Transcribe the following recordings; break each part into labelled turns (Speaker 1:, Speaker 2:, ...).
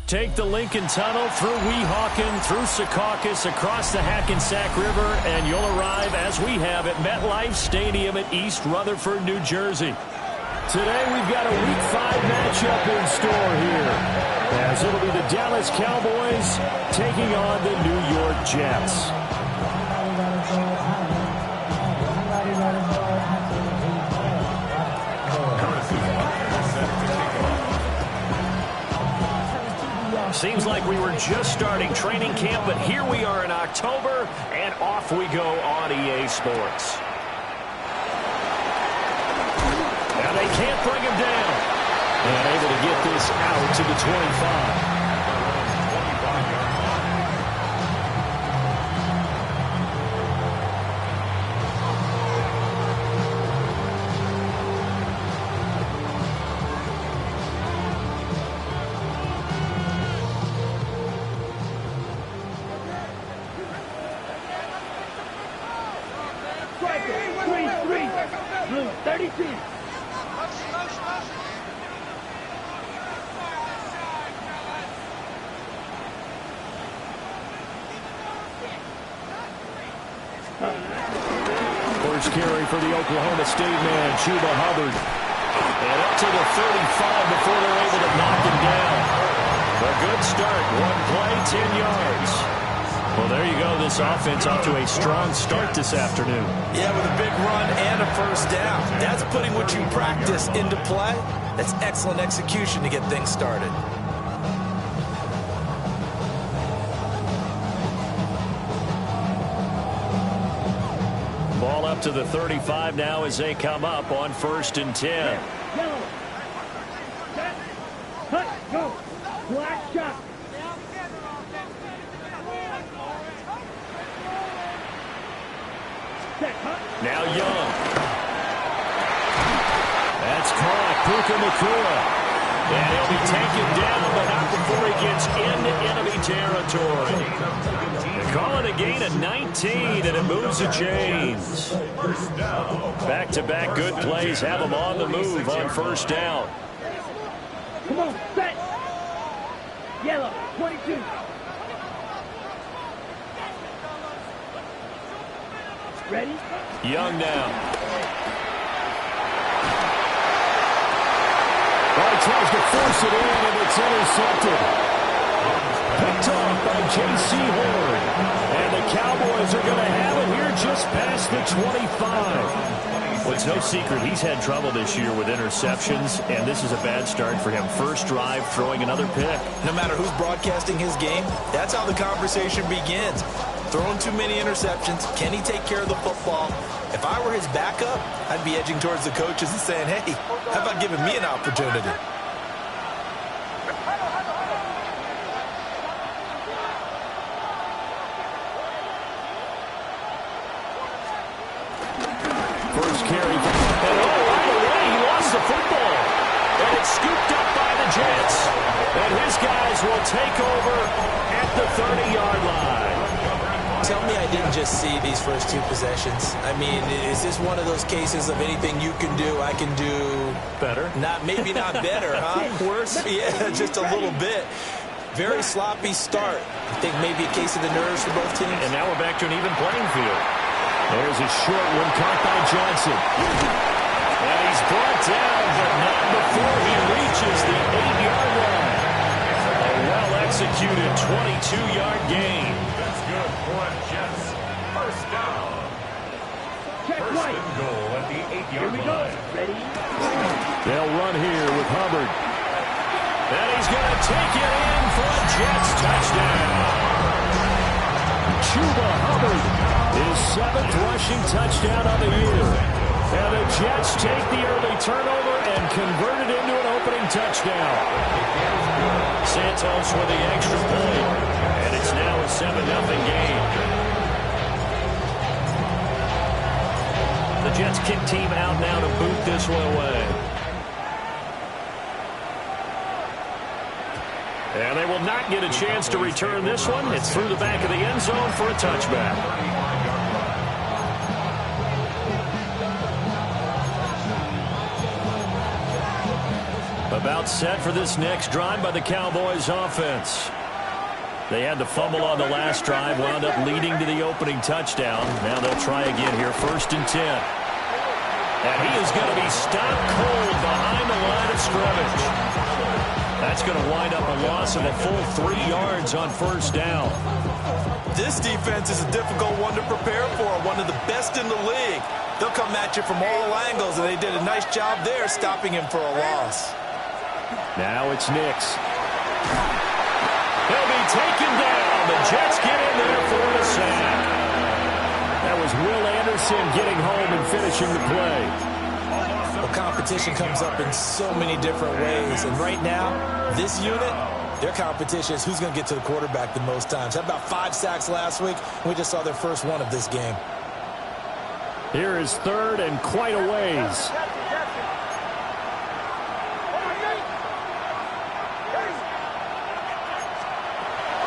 Speaker 1: Take the Lincoln Tunnel through Weehawken, through Secaucus, across the Hackensack River, and you'll arrive, as we have, at MetLife Stadium at East Rutherford, New Jersey. Today we've got a Week 5 matchup in store here, as it'll be the Dallas Cowboys taking on the New York Jets. Seems like we were just starting training camp, but here we are in October, and off we go on EA Sports. Now they can't bring him down. And able to get this out to the 25. First carry for the Oklahoma State man, Chuba Hubbard. And up to the 35 before they're able to knock him down. A good start. One play, 10 yards. Well, there you go. This offense off to a strong start this afternoon.
Speaker 2: Yeah, with a big run and a first down. That's putting what you practice into play. That's excellent execution to get things started.
Speaker 1: Ball up to the 35 now as they come up on 1st and 10.
Speaker 3: Yellow. Set. Cut. Go. Black shot. Set. Cut.
Speaker 1: Now Young. That's caught. Puka Nacua. And he'll be taken down, but not before he gets into enemy territory. They're calling a gain of 19, and it moves the chains. Back-to-back good plays have them on the move on 1st down.
Speaker 3: Come on, set. Yellow, 22. Ready?
Speaker 1: Young now. Tries to force it in, and it's intercepted. Picked off by J.C. Horn. And the Cowboys are going to have it here just past the 25. Well, it's no secret he's had trouble this year with interceptions, and this is a bad start for him. First drive, throwing another pick.
Speaker 2: No matter who's broadcasting his game, that's how the conversation begins. Throwing too many interceptions. Can he take care of the football? If I were his backup, I'd be edging towards the coaches and saying, hey, how about giving me an opportunity?
Speaker 1: First carry. And right away, he lost the football. And it's scooped up by the Jets. And his guys will take over at the 30-yard line.
Speaker 2: Tell me I didn't just see these first two possessions. I mean, is this one of those cases of anything you can do, I can do
Speaker 1: better?
Speaker 2: Maybe not better, huh? Worse? Yeah, just a little bit. Very sloppy start. I think maybe a case of the nerves for both teams.
Speaker 1: And now we're back to an even playing field. There's a short one caught by Johnson. And he's brought down, but not before he reaches the 8-yard line. A well-executed 22-yard gain.
Speaker 4: That's good for the Jets. First down. First and goal at the 8-yard line.
Speaker 3: Ready?
Speaker 1: They'll run here with Hubbard. And he's going to take it in for a Jets touchdown. Chuba Hubbard, his 7th rushing touchdown of the year. And the Jets take the early turnover and convert it into an opening touchdown. Santos with the extra point. And it's now a 7-0 game. The Jets kick team out now to boot this one away. And they will not get a chance to return this one. It's through the back of the end zone for a touchback. About set for this next drive by the Cowboys offense. They had the fumble on the last drive, wound up leading to the opening touchdown. Now they'll try again here, 1st and 10. And he is going to be stopped cold behind the line of scrimmage. That's going to wind up a loss of a full 3 yards on 1st down.
Speaker 2: This defense is a difficult one to prepare for, one of the best in the league. They'll come at you from all angles, and they did a nice job there stopping him for a loss.
Speaker 1: Now it's Nix. He'll be taken down. The Jets get in there for a sack. That was Will Anderson getting home and finishing the play.
Speaker 2: Well, competition comes up in so many different ways. And right now, this unit, their competition is who's going to get to the quarterback the most times. Had about 5 sacks last week. We just saw their first one of this game.
Speaker 1: Here is 3rd and quite a ways.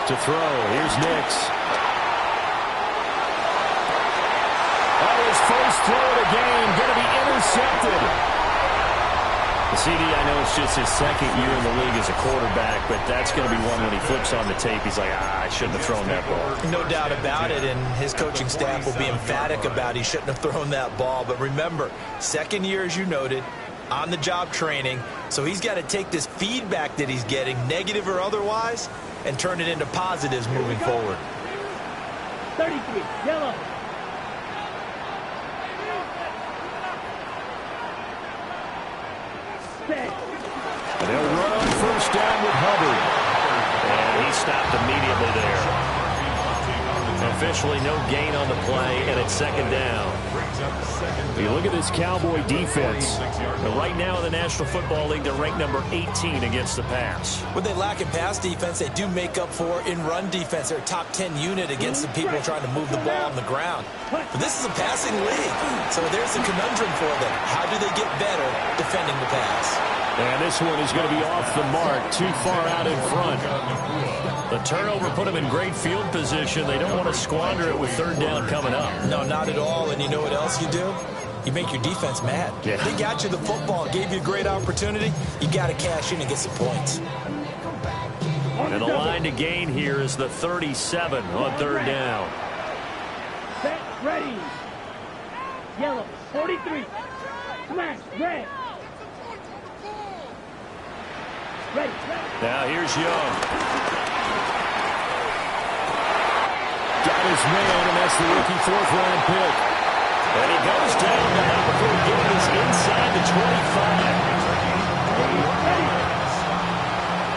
Speaker 1: To throw. Here's Nix. His first throw of the game going to be intercepted. The CD, I know it's just his 2nd year in the league as a quarterback, but that's going to be one when he flips on the tape. He's like, I shouldn't have thrown that ball.
Speaker 2: No doubt about it, and his coaching staff will be emphatic about he shouldn't have thrown that ball. But remember, 2nd year, as you noted, on-the-job training, so he's got to take this feedback that he's getting, negative or otherwise, and turn it into positives moving forward.
Speaker 3: 33, yellow.
Speaker 1: And they'll run on 1st down with Hubbard. And he stopped immediately there. Officially no gain on the play, and it's 2nd down. You look at this Cowboy defense. Right now in the National Football League, they're ranked number 18 against the pass.
Speaker 2: What they lack in pass defense, they do make up for in run defense. They're a top 10 unit against the people trying to move the ball on the ground. But this is a passing league, so there's a conundrum for them. How do they get better defending the pass?
Speaker 1: And this one is going to be off the mark, too far out in front. The turnover put them in great field position. They don't want to squander it with 3rd down coming up.
Speaker 2: No, not at all. And you know what else you do? You make your defense mad.
Speaker 1: Yeah.
Speaker 2: They got you the football, gave you a great opportunity. You got to cash in and get some points.
Speaker 1: And the line to gain here is the 37 on 3rd down.
Speaker 3: Set, ready. Yellow, 43. Smash, red. Ready.
Speaker 1: Now here's Young. Got his man, and that's the rookie 4th-round pick. And he goes down now before getting us inside the 25.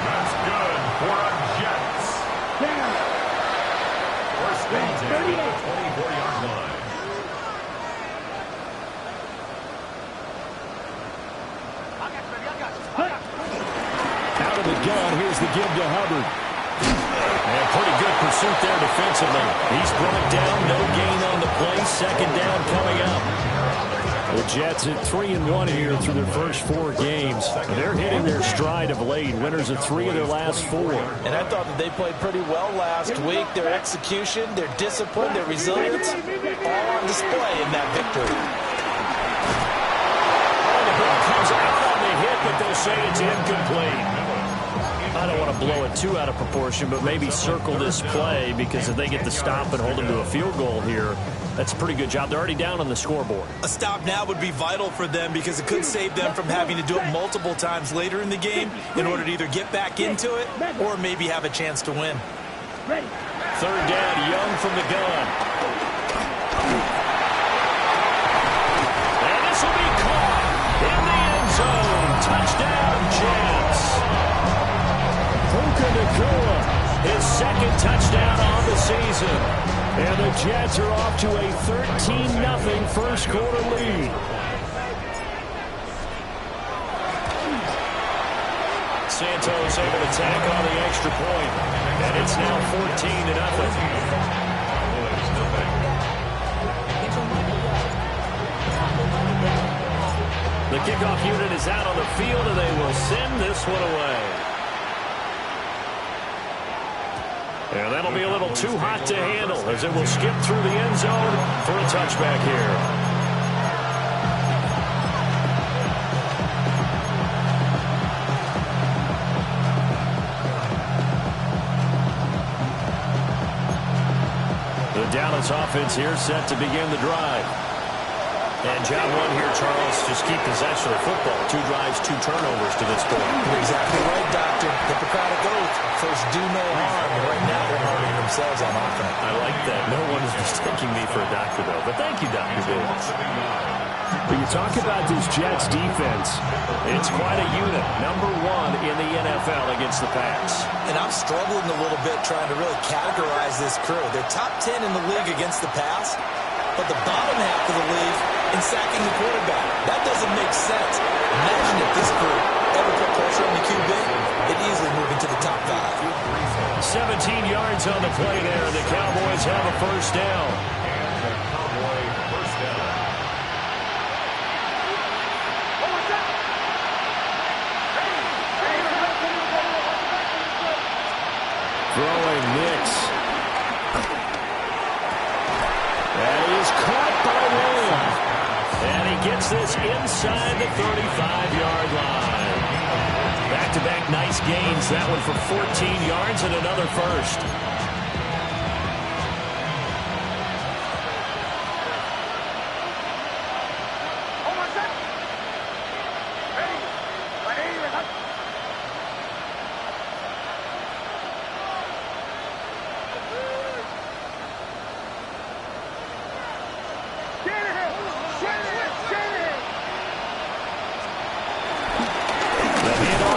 Speaker 4: That's good for a Jets.
Speaker 3: Down.
Speaker 4: 1st and 10 at the 24-yard line.
Speaker 1: Out of the gun, here's the give to Hubbard. And pretty good pursuit there defensively. He's brought down, no gain on the play. 2nd down coming up. The Jets at 3-1 here through their first 4 games. They're hitting their stride of late. Winners of 3 of their last 4.
Speaker 2: And I thought that they played pretty well last week. Their execution, their discipline, their resilience, all on display in that victory.
Speaker 1: And the ball comes out on the hit, but they'll say it's incomplete. I don't want to blow it too out of proportion, but maybe circle this play, because if they get the stop and hold them to a field goal here, that's a pretty good job. They're already down on the scoreboard.
Speaker 2: A stop now would be vital for them, because it could save them from having to do it multiple times later in the game in order to either get back into it or maybe have a chance to win.
Speaker 3: Ready.
Speaker 1: 3rd down, Young from the gun. And this will be caught in the end zone. Touchdown, Jets. Puka Nacua, his second touchdown on the season. And the Jets are off to a 13-0 first quarter lead. Santos able to tack on the extra point, and it's now 14-0. The kickoff unit is out on the field, and they will send this one away. And that'll be a little too hot to handle as it will skip through the end zone for a touchback here. The Dallas offense here set to begin the drive. And job one here, Charles, just keep possession of the football. 2 drives, 2 turnovers to this point.
Speaker 2: You're exactly right, Doctor. Hippocratic oath. First, do no harm. And right now, they're harming themselves on offense.
Speaker 1: I like that. No one is mistaking me for a doctor, though. But thank you, Dr. Bill. When you talk about this Jets defense, it's quite a unit. Number 1 in the NFL against the pass.
Speaker 2: And I'm struggling a little bit trying to really categorize this crew. They're top 10 in the league against the pass, but the bottom half of the league in sacking the quarterback. That doesn't make sense. Imagine if this group ever put pressure on the QB, it'd easily move into the top 5.
Speaker 1: 17 yards on the play there. The Cowboys have a first down. Throwing Nix. And he is caught by Williams. And he gets this inside the 35-yard line. Back-to-back nice gains. That one for 14 yards and another first.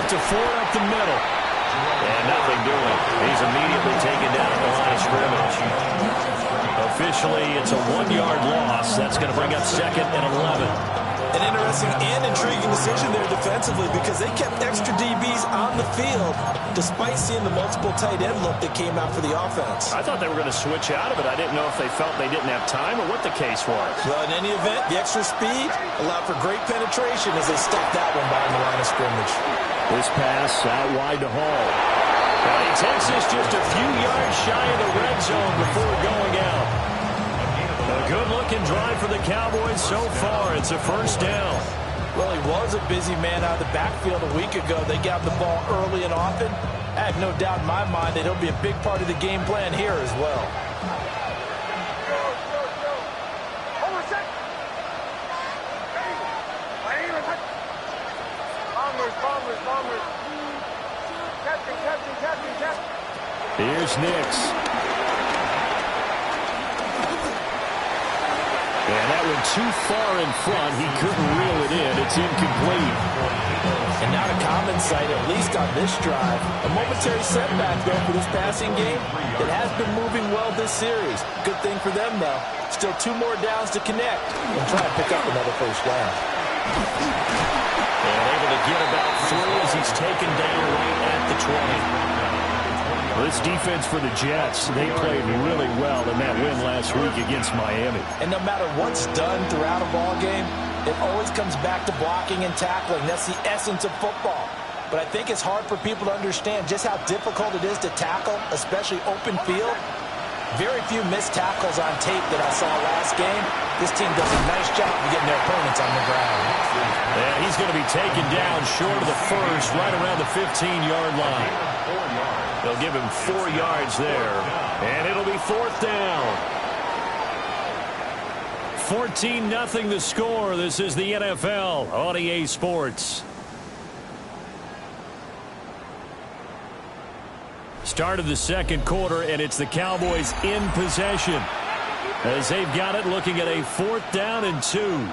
Speaker 1: To Ford up the middle. And nothing doing. He's immediately taken down at the line of scrimmage. Officially, it's a 1-yard loss. That's going to bring up 2nd and 11.
Speaker 2: An interesting and intriguing decision there defensively because they kept extra DBs on the field despite seeing the multiple tight end look that came out for the offense.
Speaker 1: I thought they were going to switch out of it. I didn't know if they felt they didn't have time or what the case was.
Speaker 2: Well, in any event, the extra speed allowed for great penetration as they stuffed that one behind the line of scrimmage.
Speaker 1: This pass out wide to Hall. And he takes this just a few yards shy of the red zone before going out. A good-looking drive for the Cowboys so far. It's a first down.
Speaker 2: Well, he was a busy man out of the backfield a week ago. They got the ball early and often. I have no doubt in my mind that he'll be a big part of the game plan here as well.
Speaker 1: Here's Nix. And that one too far in front. He couldn't reel it in. It's incomplete.
Speaker 2: And not a common sight, at least on this drive. A momentary setback, though, for this passing game. It has been moving well this series. Good thing for them, though. Still 2 more downs to connect and try to pick up another first down.
Speaker 1: And able to get about 3 as he's taken down right at the 20. This defense for the Jets, they played really well in that win last week against Miami.
Speaker 2: And no matter what's done throughout a ball game, it always comes back to blocking and tackling. That's the essence of football. But I think it's hard for people to understand just how difficult it is to tackle, especially open field. Very few missed tackles on tape that I saw last game. This team does a nice job of getting their opponents on the ground.
Speaker 1: And he's going to be taken down short of the first, right around the 15-yard line. They'll give him 4 yards there, and it'll be 4th down. 14-0 the score. This is the NFL on EA Sports. Start of the second quarter, and it's the Cowboys in possession as they've got it looking at a 4th down and 2.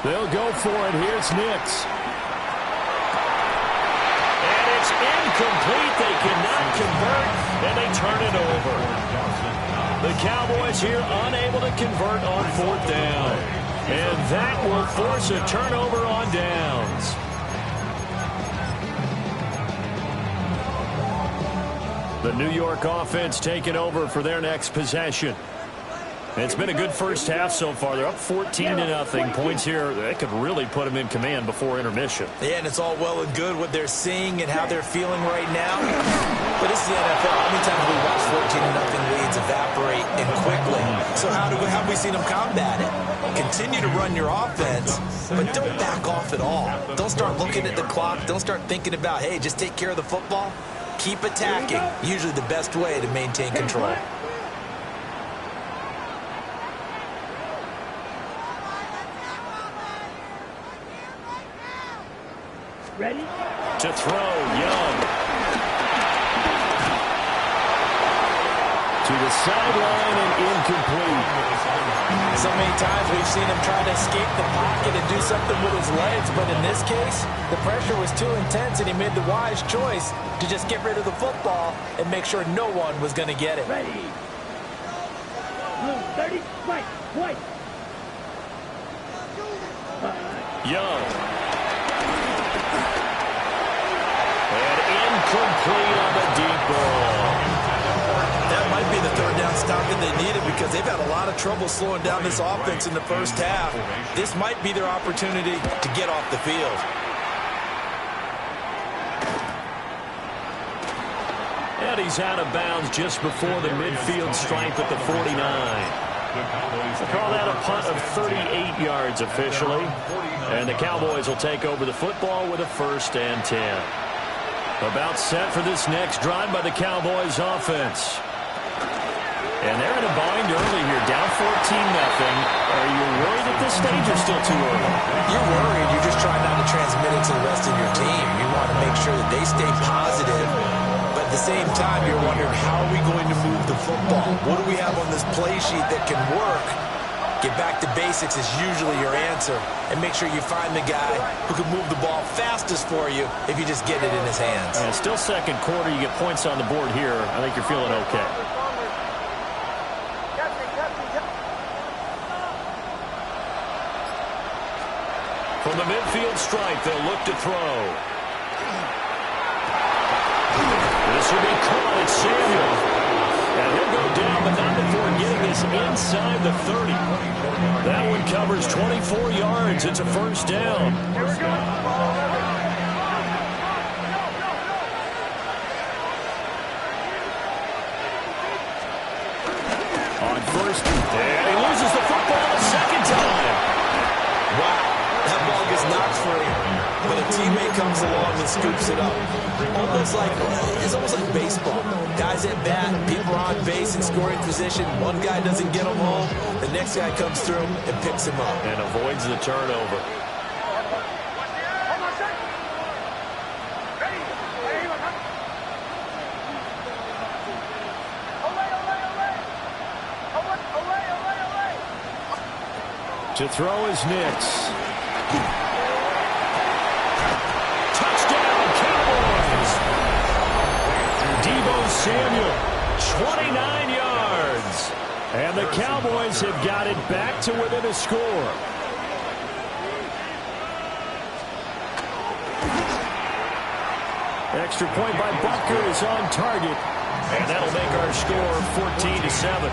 Speaker 1: They'll go for it. Here's Nix. And it's incomplete. They cannot convert, and they turn it over. The Cowboys here unable to convert on 4th down. And that will force a turnover on downs. The New York offense taking over for their next possession. It's been a good first half so far. They're up 14-0. Points here, that could really put them in command before intermission.
Speaker 2: Yeah, and it's all well and good what they're seeing and how they're feeling right now. But this is the NFL. How many times have we watched 14-0 leads evaporate and quickly? So how have we seen them combat it? Continue to run your offense, but don't back off at all. Don't start looking at the clock. Don't start thinking about, hey, just take care of the football. Keep attacking. Usually the best way to maintain control.
Speaker 3: Ready?
Speaker 1: To throw, Young. To the sideline and incomplete.
Speaker 2: So many times we've seen him try to escape the pocket and do something with his legs, but in this case, the pressure was too intense and he made the wise choice to just get rid of the football and make sure no one was going to get it.
Speaker 3: Ready. Blue 30, right, white.
Speaker 1: Young. And incomplete on the deep ball.
Speaker 2: That might be the 3rd down stop that they needed because they've had a lot of trouble slowing down this offense in the first half. This might be their opportunity to get off the field.
Speaker 1: And he's out of bounds just before the midfield stripe at the 49. We'll call that a punt of 38 yards officially. And the Cowboys will take over the football with a 1st and 10. About set for this next drive by the Cowboys offense. And they're in a bind early here, down 14-0. Are you worried at this stage or still too early?
Speaker 2: You're worried. You're just trying not to transmit it to the rest of your team. You want to make sure that they stay positive. But at the same time, you're wondering, how are we going to move the football? What do we have on this play sheet that can work? Get back to basics is usually your answer. And make sure you find the guy who can move the ball fastest for you if you just get it in his hands.
Speaker 1: And still second quarter, you get points on the board here. I think you're feeling okay. From the midfield stripe, they'll look to throw. This will be caught at Samuel. And he'll go down, but not before getting this inside the 30. That one covers 24 yards. It's a 1st down. On 1st, and he loses the football a 2nd time.
Speaker 2: Wow. That ball gets knocked free, but a teammate comes along and scoops it up. It's almost like baseball. Guys at bat, people are on base in scoring position. One guy doesn't get him home. The next guy comes through and picks him up.
Speaker 1: And avoids the turnover. To throw is Nix. Touchdown, Cowboys! Deebo Samuel, 29 yards. And the Cowboys have got it back to within a score. Extra point by Butker is on target. And that'll make our score 14-7.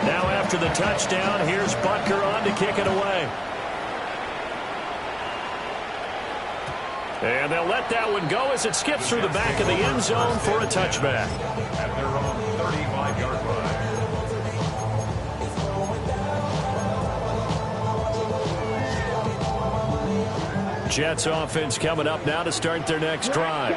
Speaker 1: Now after the touchdown, here's Butker on to kick it away. And they'll let that one go as it skips through the back of the end zone for a touchback.
Speaker 4: At their own 35-yard line.
Speaker 1: Jets offense coming up now to start their next drive.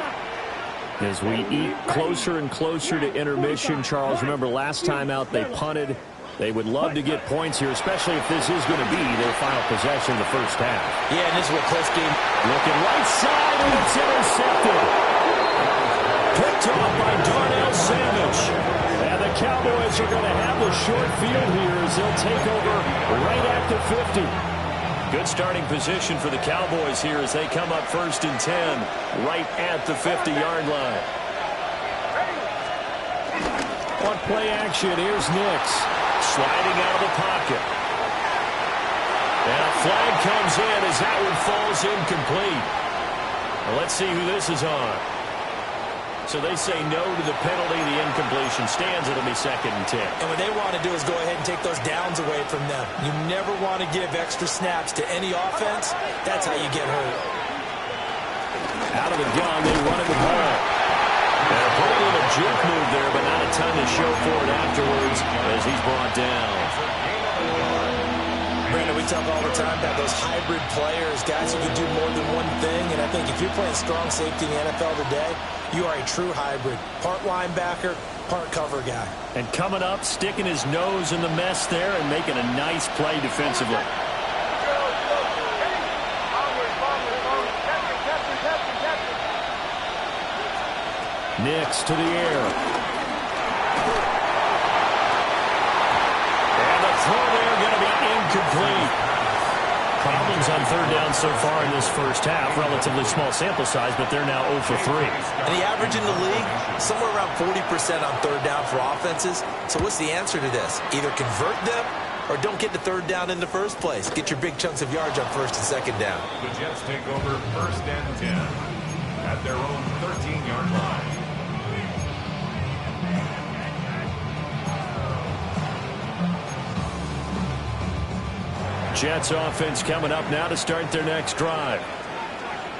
Speaker 1: As we eat closer and closer to intermission, Charles, remember last time out they punted. They would love to get points here, especially if this is going to be their final possession in the first half.
Speaker 2: Yeah, and this is a close game.
Speaker 1: Looking right side, and it's intercepted. Picked off by Darnell Savage. And the the Cowboys are going to have the short field here as they'll take over right at the 50. Good starting position for the Cowboys here as they come up 1st and 10 right at the 50-yard line. On play action, here's Nix sliding out of the pocket. And a flag comes in as that one falls incomplete. Well, let's see who this is on. So they say no to the penalty. The incompletion stands. It'll be 2nd and 10.
Speaker 2: And what they want to do is go ahead and take those downs away from them. You never want to give extra snaps to any offense. That's how you get hurt.
Speaker 1: Out of the gun, they run it with Hall. And a pretty little juke move there, but not a ton to show for it afterwards as he's brought down.
Speaker 2: Brandon, we talk all the time about those hybrid players, guys who can do more than one thing. And I think if you're playing strong safety in the NFL today, you are a true hybrid. Part linebacker, part cover guy.
Speaker 1: And coming up, sticking his nose in the mess there and making a nice play defensively. Nix to the air. And the throw there going to be incomplete. Problems on 3rd down so far in this first half. Relatively small sample size, but they're now 0 for 3.
Speaker 2: And the average in the league, somewhere around 40% on 3rd down for offenses. So what's the answer to this? Either convert them or don't get the 3rd down in the first place. Get your big chunks of yards on 1st and 2nd down.
Speaker 4: The Jets take over 1st and 10 at their own 13-yard line.
Speaker 1: Jets offense coming up now to start their next drive.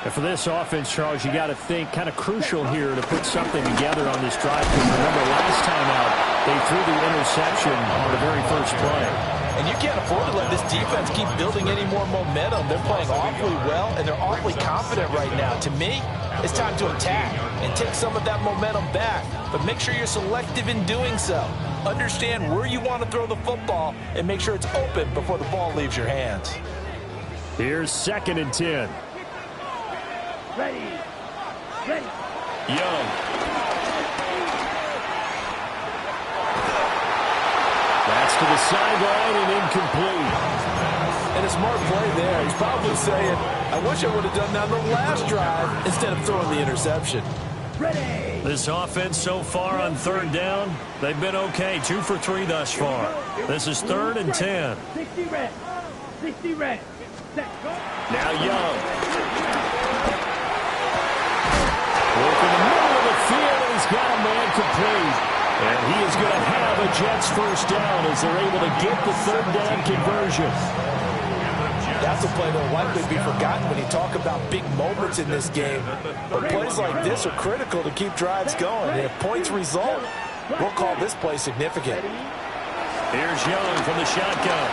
Speaker 1: And for this offense, Charles, you got to think kind of crucial here to put something together on this drive. Because remember, last time out, they threw the interception on the very first play.
Speaker 2: And you can't afford to let this defense keep building any more momentum. They're playing awfully well, and they're awfully confident right now. To me, it's time to attack and take some of that momentum back. But make sure you're selective in doing so. Understand where you want to throw the football and make sure it's open before the ball leaves your hands.
Speaker 1: Here's 2nd and 10.
Speaker 3: Ready. Ready.
Speaker 1: Young. That's to the sideline and incomplete.
Speaker 2: And a smart play there. He's probably saying, I wish I would have done that on the last drive instead of throwing the interception.
Speaker 3: Ready.
Speaker 1: This offense so far on 3rd down, they've been okay. 2 for 3 thus far. This is 3rd and 10.
Speaker 3: 60 red. 60 red.
Speaker 1: Now Young. Work in the middle of the field, and he's got a man complete. And he is going to have a Jets 1st down as they're able to get the 3rd down conversion.
Speaker 2: That's a play that will likely be forgotten when you talk about big moments in this game. But plays like this are critical to keep drives going. And if points result, we'll call this play significant.
Speaker 1: Here's Young from the shotgun.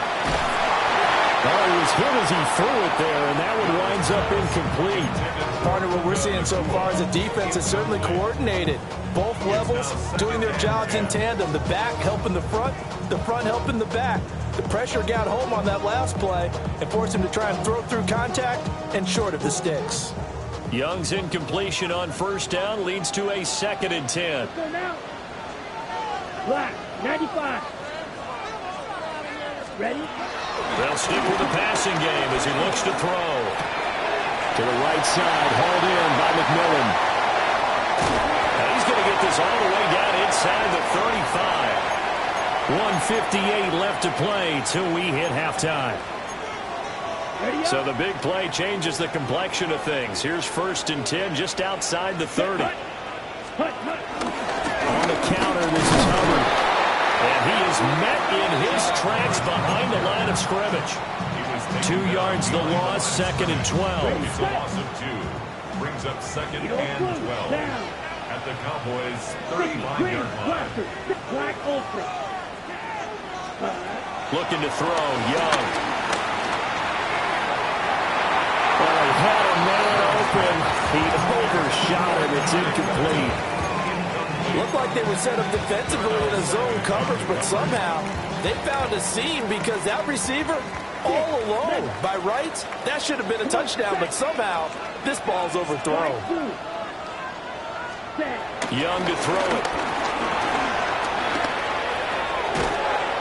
Speaker 1: Oh, he was hit as he threw it there, and that one winds up incomplete.
Speaker 2: Partner, what we're seeing so far is the defense is certainly coordinated. Both levels doing their jobs in tandem. The back helping the front helping the back. The pressure got home on that last play and forced him to try and throw through contact and short of the sticks.
Speaker 1: Young's incompletion on 1st down leads to a 2nd and 10.
Speaker 3: Black, 95. Ready?
Speaker 1: They'll stick with the passing game as he looks to throw. To the right side, hauled in by McMillan. And he's going to get this all the way down inside the 35. 1:58 left to play till we hit halftime. So the big play changes the complexion of things. Here's 1st and 10 just outside the 30. On the counter, this is Hubbard. And he is met in his tracks behind the line of scrimmage. 2 yards the loss, 2nd and 12.
Speaker 4: The loss of 2 brings up 2nd and 12 at the Cowboys' 35-yard line.
Speaker 1: Looking to throw, Young. Well, he had a man open. He overshot him. It's incomplete.
Speaker 2: Looked like they were set up defensively in a zone coverage, but somehow they found a seam because that receiver all alone. By rights, that should have been a touchdown, but somehow this ball's overthrown.
Speaker 1: Young to throw it.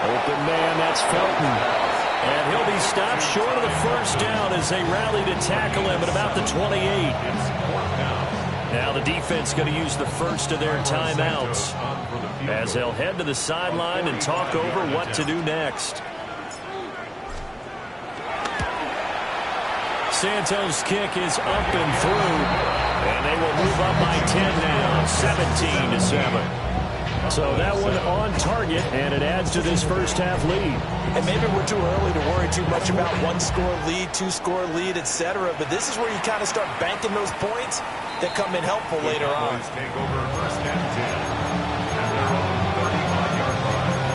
Speaker 1: Open man, that's Felton. And he'll be stopped short of the first down as they rally to tackle him at about the 28. Now the defense going to use the first of their timeouts as they'll head to the sideline and talk over what to do next. Santos' kick is up and through, and they will move up by 10 now, 17-7. So that one on target, and it adds to this first half lead.
Speaker 2: And maybe we're too early to worry too much about one-score lead, two-score lead, etc. But this is where you kind of start banking those points that come in helpful later on.
Speaker 4: Take over first and 10 at their own 35-yard line.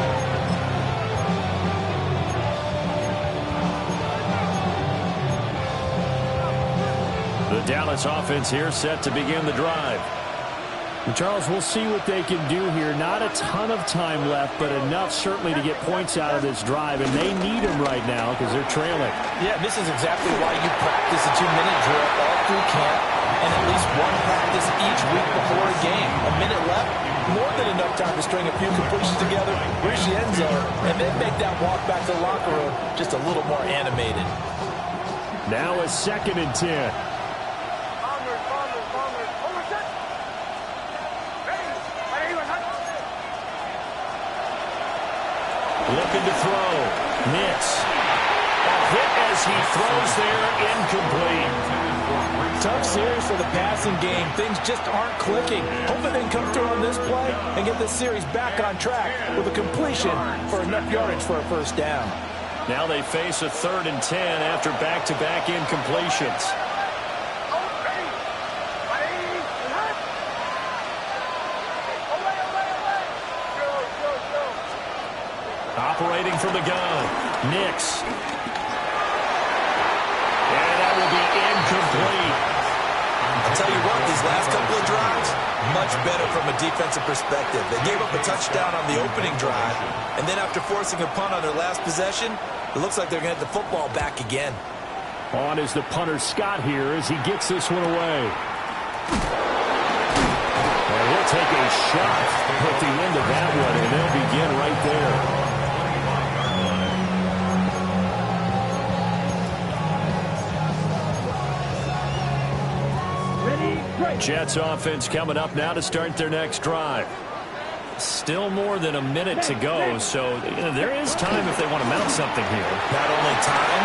Speaker 1: The Dallas offense here set to begin the drive.
Speaker 5: And Charles, we'll see what they can do here. Not a ton of time left, but enough certainly to get points out of this drive, and they need them right now because they're trailing.
Speaker 2: Yeah, this is exactly why you practice a 2-minute drill all through camp and at least one practice each week before a game. A minute left, more than enough time to string a few completions together, reach the end zone, and then make that walk back to the locker room just a little more animated.
Speaker 5: Now a 2nd and 10.
Speaker 1: Looking to throw. Nix. A hit as he throws there, incomplete.
Speaker 2: Tough series for the passing game. Things just aren't clicking. Hoping they can come through on this play and get this series back on track with a completion for enough yardage for a first down.
Speaker 1: Now they face a 3rd and 10 after back-to-back incompletions. Operating from the gun, Nix. And that will be incomplete.
Speaker 2: I'll tell you what, these last couple of drives, much better from a defensive perspective. They gave up a touchdown on the opening drive, and then after forcing a punt on their last possession, it looks like they're going to get the football back again.
Speaker 5: On is the punter Scott here as he gets this one away.
Speaker 1: And he'll take a shot at the end of that one, and they'll begin right there. Jets offense coming up now to start their next drive. Still more than a minute to go, so there is time if they want to mount something here.
Speaker 2: Not only time,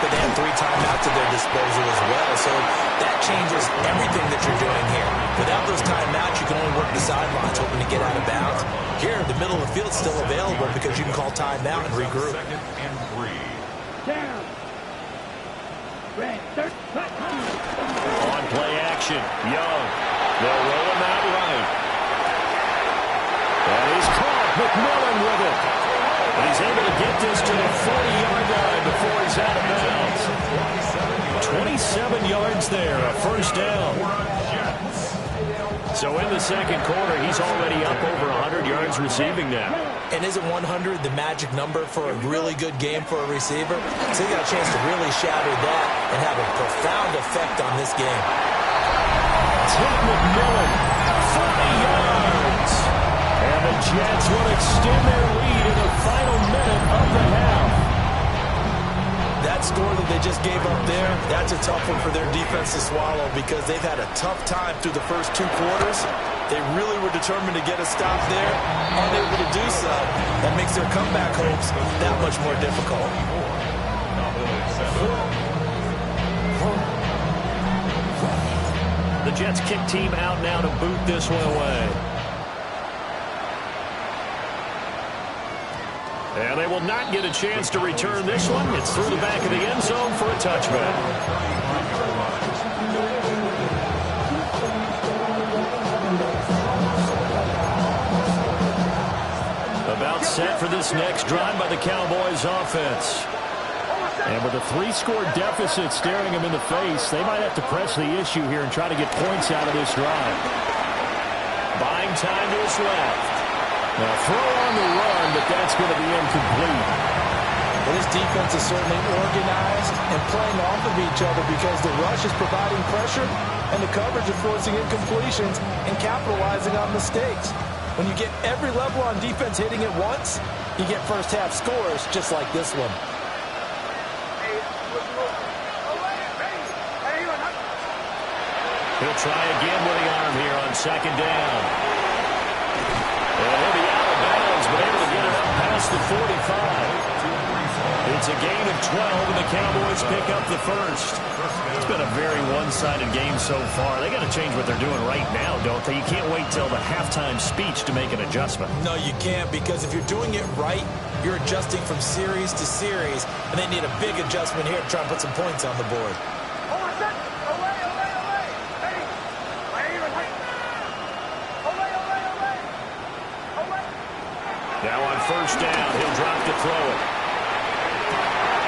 Speaker 2: but they have 3 timeouts at their disposal as well, so that changes everything that you're doing here. Without those timeouts, you can only work the sidelines hoping to get out of bounds. Here, the middle of the field is still available because you can call timeout and regroup.
Speaker 4: 2nd and 3.
Speaker 3: Down. Red, third,
Speaker 1: On play action, Young. They'll roll him out right. And he's caught. McMillan with it. And he's able to get this to the 40-yard line before he's out of bounds. 27 yards there, a first down. So in the second quarter, he's already up over 100 yards receiving now.
Speaker 2: And isn't 100 the magic number for a really good game for a receiver? So he got a chance to really shatter that and have a profound effect on this game.
Speaker 1: Take McMillan, 40 yards. And the Jets will extend their lead in the final minute of the half.
Speaker 2: That score that they just gave up there, that's a tough one for their defense to swallow because they've had a tough time through the first 2 quarters. They really were determined to get a stop there, unable to do so. That makes their comeback hopes that much more difficult.
Speaker 1: The Jets kick team out now to boot this one away. And they will not get a chance to return this one. It's through the back of the end zone for a touchback. About set for this next drive by the Cowboys offense.
Speaker 5: And with a 3-score deficit staring them in the face, they might have to press the issue here and try to get points out of this drive.
Speaker 1: Buying time to his left. Now throw on the run, but that's going to be incomplete.
Speaker 2: Well, this defense is certainly organized and playing off of each other because the rush is providing pressure and the coverage is forcing incompletions and capitalizing on mistakes. When you get every level on defense hitting at once, You get first half scores just like this one.
Speaker 1: He'll try again with the arm here on second down. And he'll be out of bounds, but able to get it up past the 45. It's a gain of 12, and the Cowboys pick up the first. It's been a very one-sided game so far. They got to change what they're doing right now, don't they? You can't wait till the halftime speech to make an adjustment.
Speaker 2: No, you can't, because if you're doing it right, you're adjusting from series to series, and they need a big adjustment here to try and put some points on the board.
Speaker 1: Now on first down, he'll drop to throw it.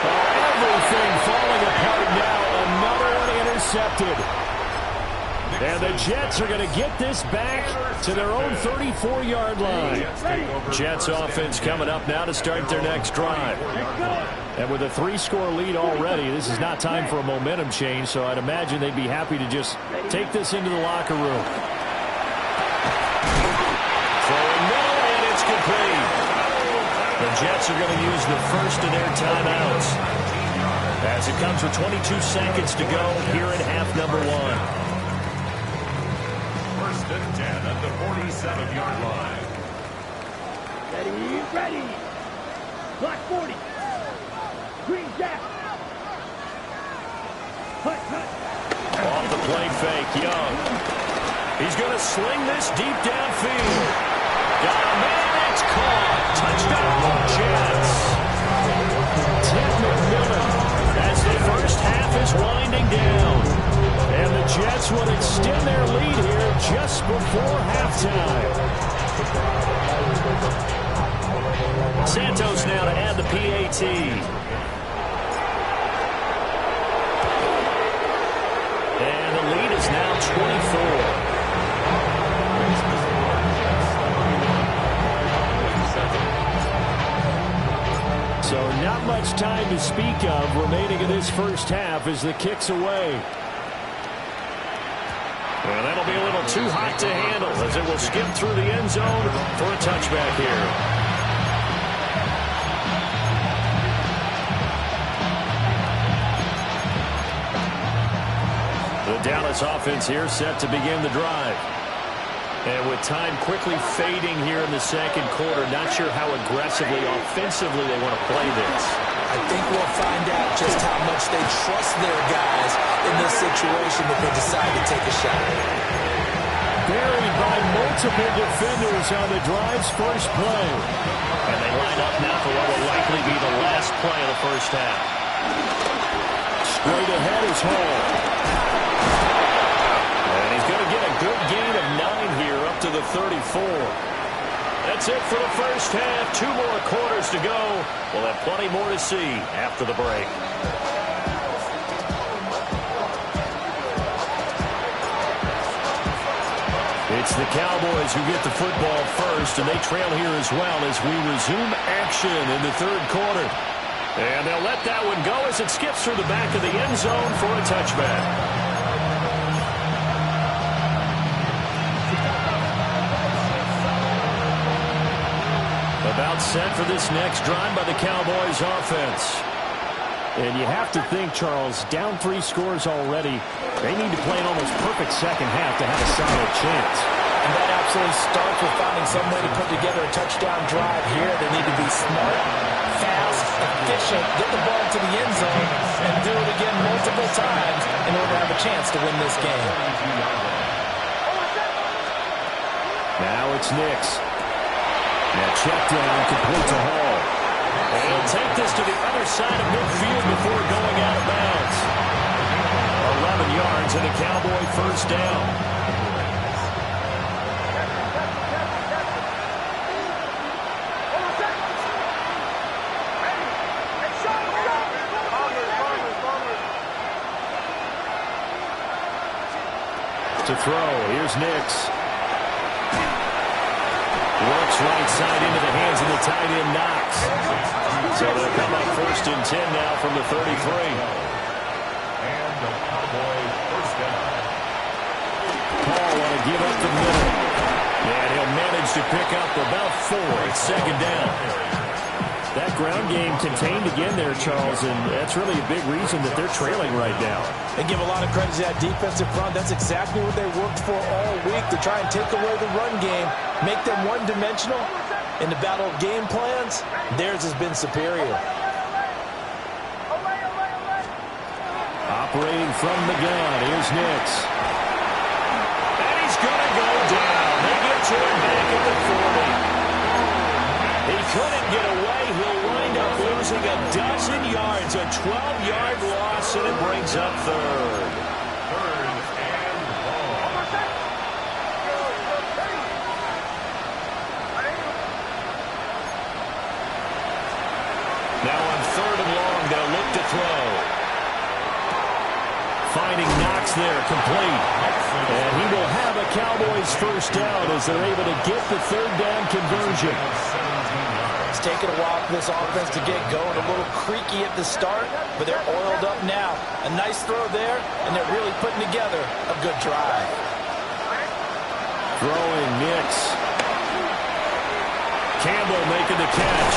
Speaker 5: Everything falling apart now. Another one intercepted. And the Jets are going to get this back to their own 34-yard line. Jets offense coming up now to start their next drive. And with a 3-score lead already, this is not time for a momentum change, so I'd imagine they'd be happy to just take this into the locker room.
Speaker 1: Throwing middle, and it's complete. The Jets are going to use the first of their timeouts as it comes with 22 seconds to go here in half number one.
Speaker 4: First and 10 at the 47-yard line.
Speaker 3: Ready. Block 40. Green jack. Hut.
Speaker 1: Off the play fake, Young. He's going to sling this deep downfield. Got a man, it's caught. Touchdown, Jets. Ted McMillan as the first half is winding down. And the Jets will extend their lead here just before halftime. Santos now to add the PAT. And the lead is now 24. So not much time to speak of remaining in this first half as the kick's away. Well, that'll be a little too hot to handle as it will skip through the end zone for a touchback here. The Dallas offense here set to begin the drive. And with time quickly fading here in the second quarter, not sure how aggressively, offensively they want to play this.
Speaker 2: I think we'll find out just how much they trust their guys in this situation if they decide to take a shot.
Speaker 5: Buried by multiple defenders on the drive's first play.
Speaker 1: And they line up now for what will likely be the last play of the first half.
Speaker 5: Straight ahead is Hall.
Speaker 1: And he's going to get a good gain of 9 here up to the 34. That's it for the first half. 2 more quarters to go. We'll have plenty more to see after the break. It's the Cowboys who get the football first, and they trail here as well as we resume action in the third quarter. And they'll let that one go as it skips through the back of the end zone for a touchback. About set for this next drive by the Cowboys offense.
Speaker 5: And you have to think, Charles, down 3 scores already. They need to play an almost perfect second half to have a solid chance.
Speaker 2: And that absolutely starts with finding some way to put together a touchdown drive here. They need to be smart, fast, efficient, get the ball to the end zone, and do it again multiple times in order to have a chance to win this game.
Speaker 5: Now it's Nix. Now check down, complete to Hall.
Speaker 1: And he'll take this to the other side of midfield before going out of bounds. 11 yards and a Cowboy first down.
Speaker 5: To throw, here's Nix.
Speaker 1: Works right side into the hands of the tight end, Knox. So they'll come up first and 10 now from the 33.
Speaker 4: And the Cowboys first down.
Speaker 5: Paul want to give up the middle.
Speaker 1: And he'll manage to pick up about 4 at second down. That ground game contained again there, Charles, and that's really a big reason that they're trailing right now.
Speaker 2: They give a lot of credit to that defensive front. That's exactly what they worked for all week, to try and take away the run game, make them one-dimensional. In the battle of game plans, theirs has been superior.
Speaker 1: Operating from the gun, here's Nix. And he's going to go down. They get to him back at the 40. He couldn't get away. He'll wind up losing a dozen yards, a 12-yard loss, and it brings up third. Now on third and long, they'll look to throw. Finding Knox there, complete. And he will have a Cowboys first down as they're able to get the third down conversion.
Speaker 2: It's taken a while for this offense to get going. A little creaky at the start, but they're oiled up now. A nice throw there, and they're really putting together a good drive.
Speaker 1: Throwing Nix. Campbell making the catch.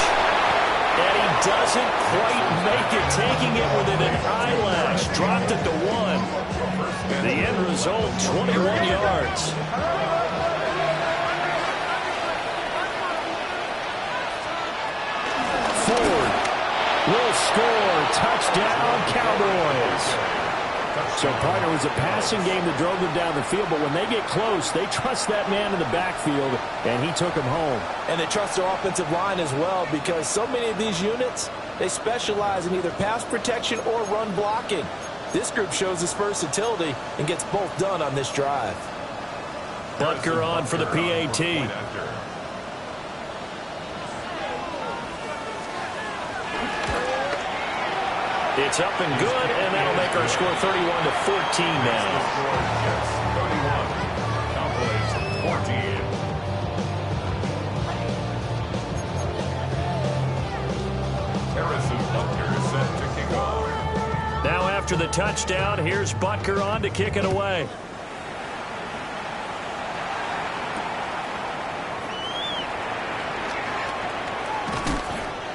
Speaker 1: And he doesn't quite make it, taking it within an eyelash. Dropped it to 1. The end result, 21 yards. Ford will score. Touchdown, Cowboys. So, partner, it was a passing game that drove them down the field, but when they get close, they trust that man in the backfield, and he took him home.
Speaker 2: And they trust their offensive line as well, because so many of these units, they specialize in either pass protection or run blocking. This group shows its versatility and gets both done on this drive.
Speaker 1: Butker on for the PAT. It's up and good, and that'll make our score 31-14 now.
Speaker 4: 31, Cowboys 14. Harrison Butker set to kick off.
Speaker 1: Now after the touchdown, here's Butker on to kick it away.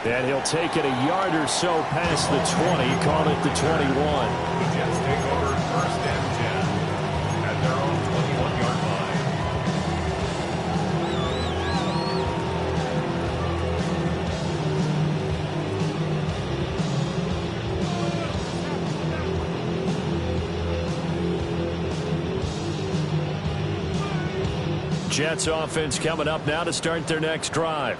Speaker 1: And he'll take it a yard or so past the 20, call it the 21.
Speaker 4: The Jets take over first and 10 at their own 21-yard line.
Speaker 1: Jets offense coming up now to start their next drive.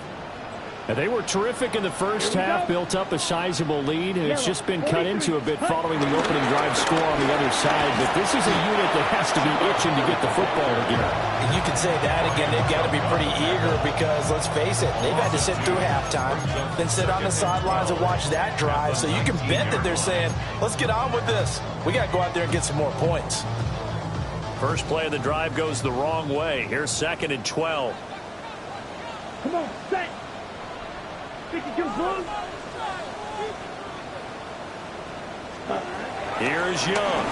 Speaker 1: And they were terrific in the first half, built up a sizable lead, and it's just been cut into a bit following the opening drive score on the other side. But this is a unit that has to be itching to get the football again.
Speaker 2: And you can say that again. They've got to be pretty eager because, let's face it, they've had to sit through halftime, then sit on the sidelines and watch that drive. So you can bet that they're saying, let's get on with this. We got to go out there and get some more points.
Speaker 1: First play of the drive goes the wrong way. Here's 2nd and 12.
Speaker 3: Come on, set. 52 blue.
Speaker 1: Here's Young.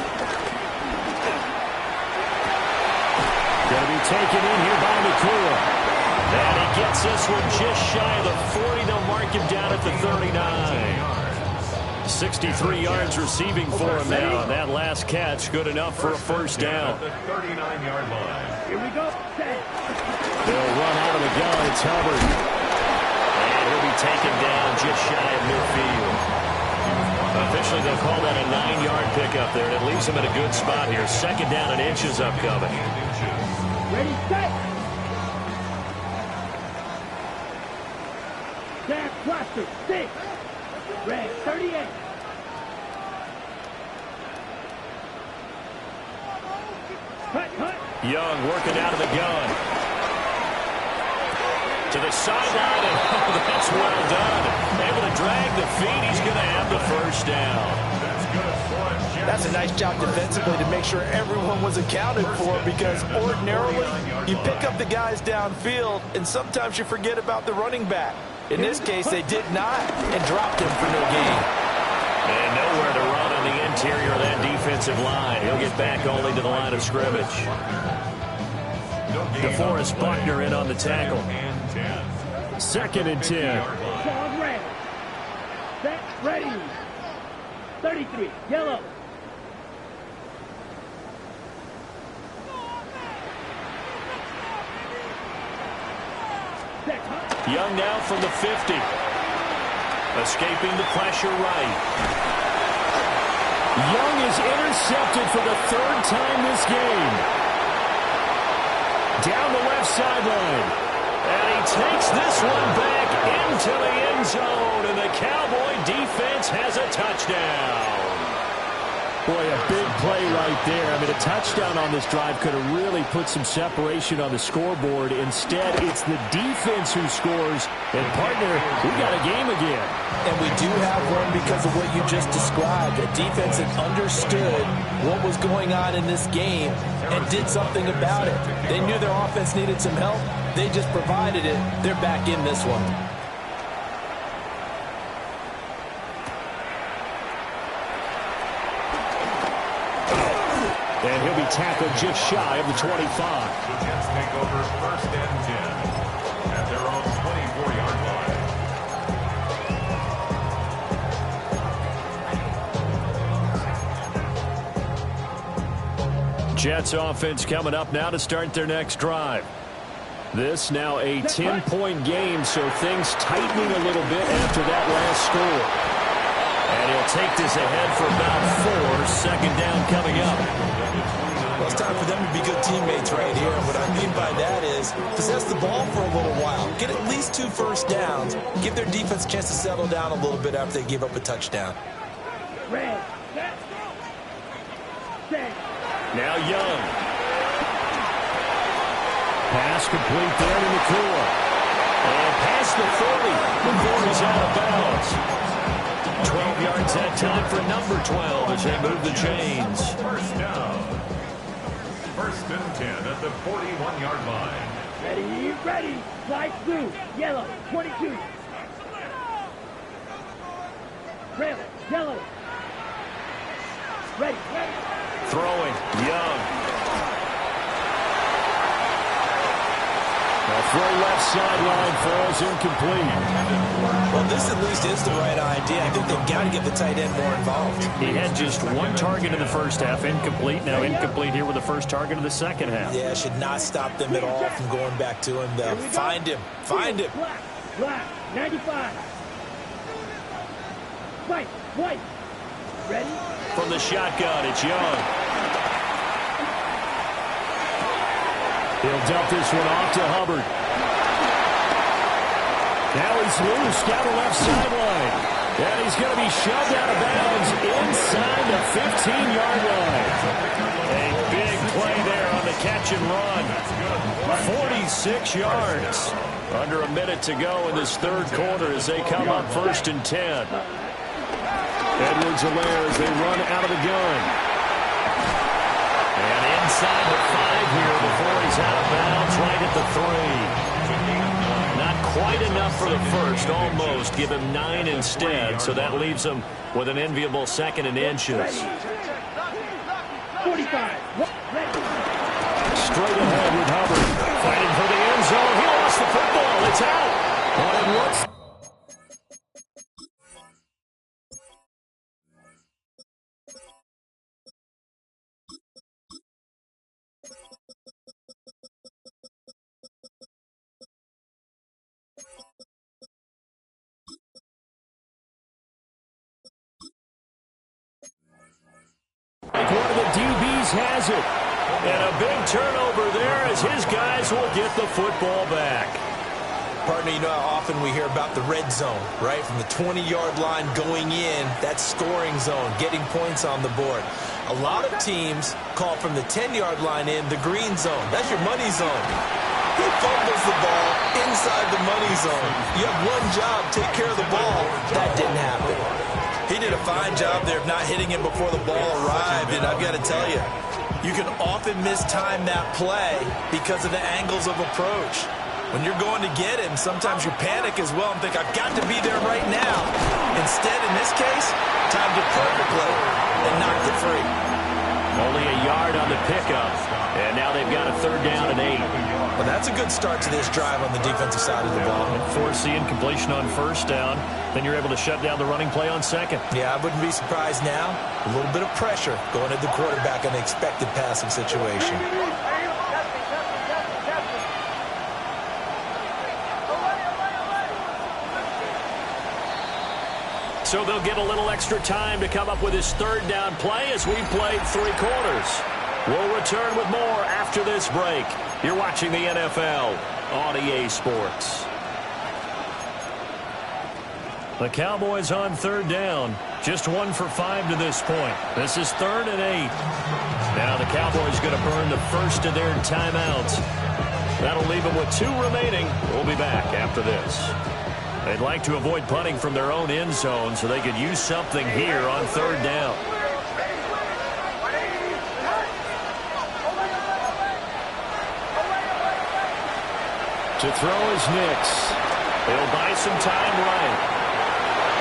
Speaker 1: Going to be taken in here by McClure. And he gets this one just shy of the 40. They'll mark him down at the 39. 63 yards receiving for him now. And that last catch good enough for a first down.
Speaker 4: The 39-yard line.
Speaker 3: Here we go. Set.
Speaker 1: They'll run out of the gun. It's Hubbard. And he'll be taken down just shy of midfield. Officially, they'll call that a 9-yard pickup there. And it leaves him in a good spot here. 2nd down and inches upcoming.
Speaker 3: Ready, set. Jack Cluster, 6. Red, 38. Cut.
Speaker 1: Young working out of the gun. To the sideline, and oh, that's well done. Able to drag the feet. He's going to have the first down.
Speaker 2: That's a nice job defensively to make sure everyone was accounted for, because ordinarily you pick up the guys downfield and sometimes you forget about the running back. In this case, they did not and dropped him for no gain.
Speaker 1: And nowhere to run on the interior of that defensive line. He'll get back only to the line of scrimmage. DeForest Buckner in on the tackle. 2nd and 10.
Speaker 3: Ready. 33. Yellow.
Speaker 1: Young now from the 50. Escaping the pressure right. Young is intercepted for the third time this game. Down the left sideline. And he takes this one back into the end zone. And the Cowboy defense has a touchdown. Boy, a big play right there. I mean, a touchdown on this drive could have really put some separation on the scoreboard. Instead, it's the defense who scores. And, partner, we got a game again.
Speaker 2: And we do have one because of what you just described. A defense that understood what was going on in this game and did something about it. They knew their offense needed some help. They just provided it. They're back in this one.
Speaker 1: And he'll be tackled just shy of the 25.
Speaker 4: The Jets take over 1st and 10 at their own 24-yard line.
Speaker 1: Jets offense coming up now to start their next drive. This now a 10-point game, so things tightening a little bit after that last score. And he'll take this ahead for about 4. Second down coming up.
Speaker 2: Well, it's time for them to be good teammates right here. What I mean by that is possess the ball for a little while. Get at least 2 first downs. Give their defense a chance to settle down a little bit after they give up a touchdown.
Speaker 3: Red. Set.
Speaker 1: Now Young. Pass complete down in the core. And past the 30 before he's out of bounds. 12 yards that time for number 12 as they move the chains.
Speaker 4: First down. 1st and 10 at the 41-yard line.
Speaker 3: Ready. Slide through. Yellow. 22. Red. Yellow. Ready.
Speaker 1: Throwing. Young. The throw left sideline falls incomplete.
Speaker 2: Well, this at least is the right idea. I think they've got to get the tight end more involved.
Speaker 1: He had just 1 target in the first half, incomplete. Now incomplete here with the first target of the second half.
Speaker 2: Yeah, should not stop them at all from going back to him, though. Find him.
Speaker 3: Black. 95. White. Ready?
Speaker 1: From the shotgun, it's Young. He'll dump this one off to Hubbard. Now he's loose down the left sideline. And he's going to be shoved out of bounds inside the 15-yard line. A big play there on the catch and run. 46 yards. Under a minute to go in this third quarter as they come up 1st and 10. Edwards-Helaire as they run out of the gun. And inside the 5 here before he's out of bounds right at the 3. Not quite enough for the first, almost. Give him 9 instead, so that leaves him with an enviable 2nd and inches.
Speaker 3: 45.
Speaker 1: Straight ahead with Hubbard. Fighting for the end zone. He lost the football. It's out. And what's like one of the DBs has it. And a big turnover there as his guys will get the football back.
Speaker 2: Partner, you know how often we hear about the red zone, right? From the 20-yard line going in, that scoring zone, getting points on the board. A lot of teams call from the 10-yard line in the green zone. That's your money zone. He fumbles the ball inside the money zone. You have one job, take care of the ball. That didn't happen. He did a fine job there of not hitting him before the ball arrived, and I've got to tell you, you can often mistime that play because of the angles of approach. When you're going to get him, sometimes you panic as well and think, I've got to be there right now. Instead, in this case, timed it perfectly and knocked it free.
Speaker 1: Only a yard on the pickup, and now they've got a 3rd down and 8.
Speaker 2: Well, that's a good start to this drive on the defensive side of the ball.
Speaker 1: Force the incompletion on 1st down, then you're able to shut down the running play on 2nd.
Speaker 2: Yeah, I wouldn't be surprised now. A little bit of pressure going at the quarterback in an expected passing situation.
Speaker 1: So they'll get a little extra time to come up with his 3rd down play as we played 3 quarters. We'll return with more after this break. You're watching the NFL on EA Sports. The Cowboys on 3rd down. Just 1 for 5 to this point. This is 3rd and 8. Now the Cowboys going to burn the first of their timeouts. That'll leave them with 2 remaining. We'll be back after this. They'd like to avoid punting from their own end zone so they could use something here on 3rd down. To throw is Nix. He'll buy some time right.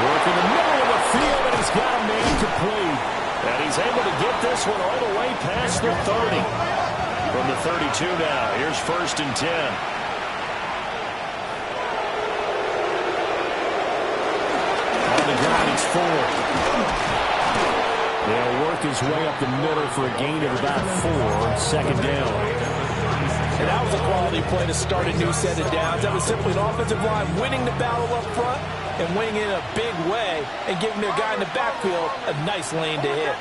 Speaker 1: Work in the middle of the field, and he's got a man complete. And he's able to get this one all the way past the 30. From the 32 now, here's 1st and 10. It's 4. They'll work his way up the middle for a gain of about 4. 2nd down.
Speaker 2: And that was a quality play to start a new set of downs. That was simply an offensive line winning the battle up front and winning it in a big way and giving their guy in the backfield a nice lane to hit.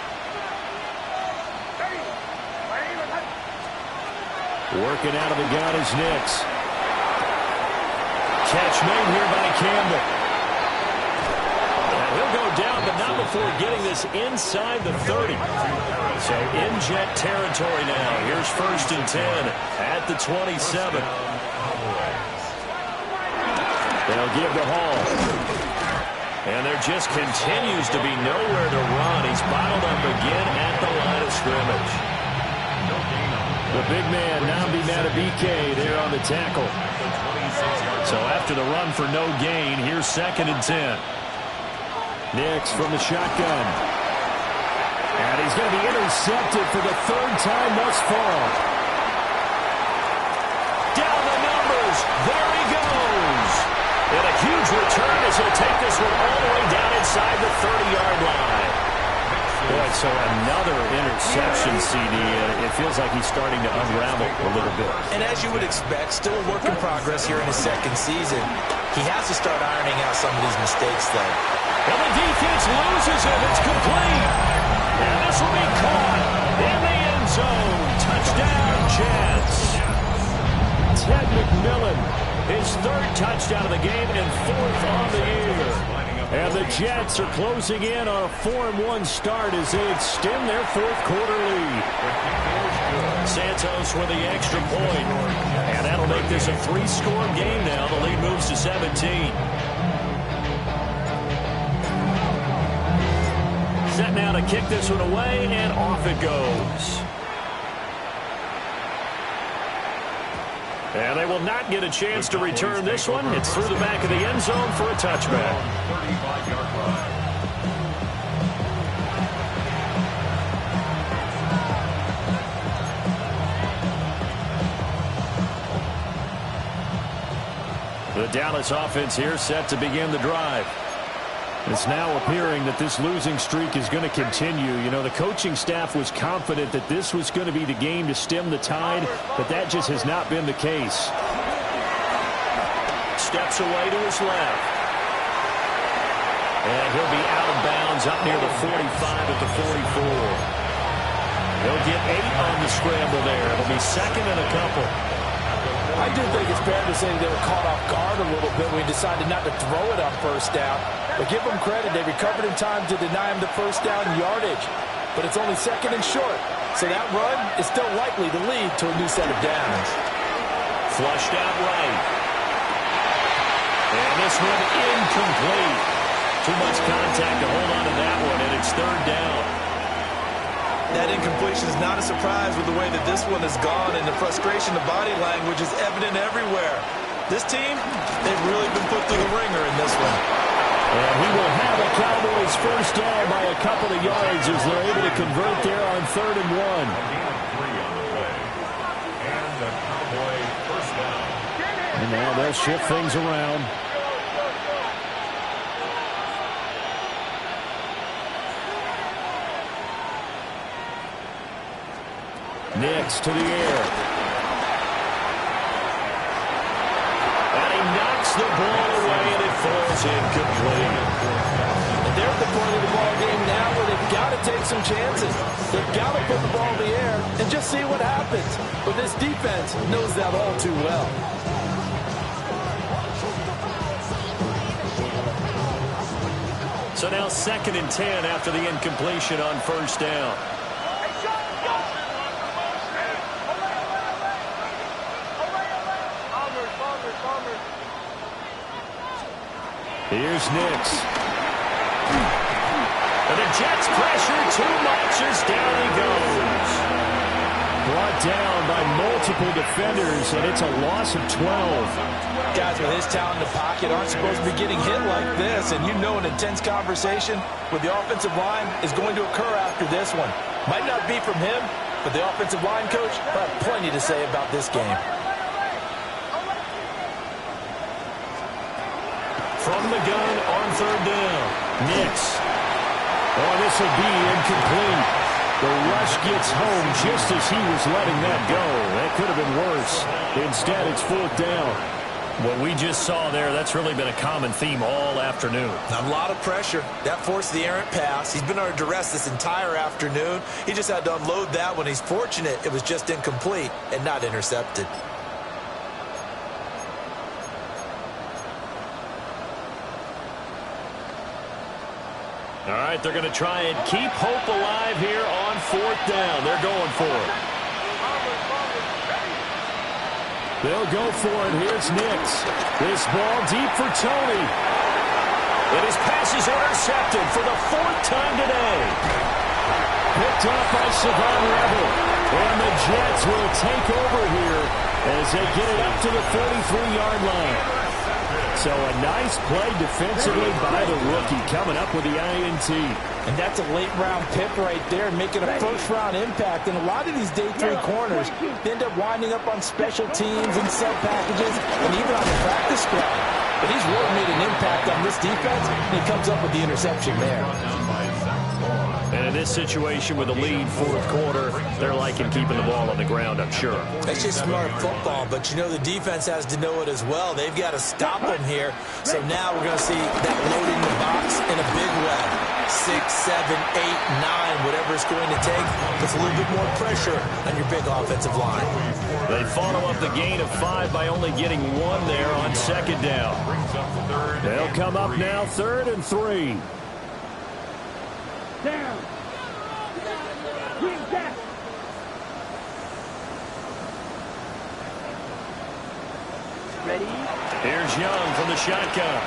Speaker 1: Working out of the gun is Nix. Catch made here by Campbell. He'll go down, but not before getting this inside the 30. So in jet territory now. Here's 1st and 10 at the 27. They'll give to Hall. And there just continues to be nowhere to run. He's bottled up again at the line of scrimmage. The big man, Nnamdi Madubuike, there on the tackle. So after the run for no gain, here's 2nd and 10. Nix from the shotgun. And he's going to be intercepted for the 3rd time thus far. Down the numbers. There he goes. And a huge return as he'll take this one all the way down inside the 30-yard line. Boy, so another interception, CD. It feels like he's starting to unravel a little bit.
Speaker 2: And as you would expect, still a work in progress here in his 2nd season. He has to start ironing out some of these mistakes, though.
Speaker 1: And the defense loses him. It's complete. And this will be caught in the end zone. Touchdown, Jets. Ted McMillan, his 3rd touchdown of the game and 4th on the year. And the Jets are closing in on a 4-1 start as they extend their 4th quarter lead. Santos with the extra point. And that'll make this a 3-score game now. The lead moves to 17. Set now to kick this one away, and off it goes. And they will not get a chance to return this one. It's through the back of the end zone for a touchback.
Speaker 4: 35-yard line.
Speaker 1: The Dallas offense here set to begin the drive. It's now appearing that this losing streak is going to continue. You know, the coaching staff was confident that this was going to be the game to stem the tide, but that just has not been the case. Steps away to his left. And he'll be out of bounds up near the 45 at the 44. He'll get 8 on the scramble there. It'll be 2nd and a couple.
Speaker 2: I do think it's fair to say they were caught off guard a little bit when we decided not to throw it on 1st down. But give them credit, they recovered in time to deny him the 1st down yardage. But it's only 2nd and short, so that run is still likely to lead to a new set of downs.
Speaker 1: Flushed out right. And this one incomplete. Too much contact to hold on to that one, and it's 3rd down.
Speaker 2: That incompletion is not a surprise with the way that this one has gone, and the frustration of body language is evident everywhere. This team, they've really been put through the ringer in this one.
Speaker 1: And he will have a Cowboys first down by a couple of yards as they're able to convert there on 3rd and 1.
Speaker 4: And the Cowboy first down.
Speaker 1: And now they'll shift things around. Nix to the air. And he knocks the ball away, and it falls incomplete.
Speaker 2: And they're at the point of the ball game now where they've got to take some chances. They've got to put the ball in the air and just see what happens. But this defense knows that all too well.
Speaker 1: So now 2nd and 10 after the incompletion on first down. Here's Nix. And the Jets pressure too much as down he goes. Brought down by multiple defenders, and it's a loss of 12.
Speaker 2: Guys with his talent in the pocket aren't supposed to be getting hit like this, and you know an intense conversation with the offensive line is going to occur after this one. Might not be from him, but the offensive line coach will have plenty to say about this game.
Speaker 1: From the gun on 3rd down. Nix. Oh, this will be incomplete. The rush gets home just as he was letting that go. That could have been worse. Instead, it's 4th down. What we just saw there, that's really been a common theme all afternoon.
Speaker 2: A lot of pressure. That forced the errant pass. He's been under duress this entire afternoon. He just had to unload that when he's fortunate it was just incomplete and not intercepted.
Speaker 1: All right, they're going to try and keep hope alive here on 4th down. They're going for it. They'll go for it. Here's Nix. This ball deep for Tony. And his pass is intercepted for the 4th time today. Picked up by Savon Rebel. And the Jets will take over here as they get it up to the 33-yard line. So a nice play defensively by the rookie coming up with the INT.
Speaker 2: And that's a late-round pick right there, making a first-round impact. And a lot of these day 3 corners end up winding up on special teams and sub packages and even on the practice squad. But he's really made an impact on this defense, and he comes up with the interception there.
Speaker 1: And in this situation with a lead 4th quarter, they're liking keeping the ball on the ground, I'm sure.
Speaker 2: That's just smart football, but you know the defense has to know it as well. They've got to stop them here. So now we're going to see that loading the box in a big way. 6, 7, 8, 9, whatever it's going to take. Puts a little bit more pressure on your big offensive line.
Speaker 1: They follow up the gain of 5 by only getting 1 there on 2nd down. They'll come up now 3rd and 3.
Speaker 3: Down. Green back. Ready?
Speaker 1: Here's Young from the shotgun.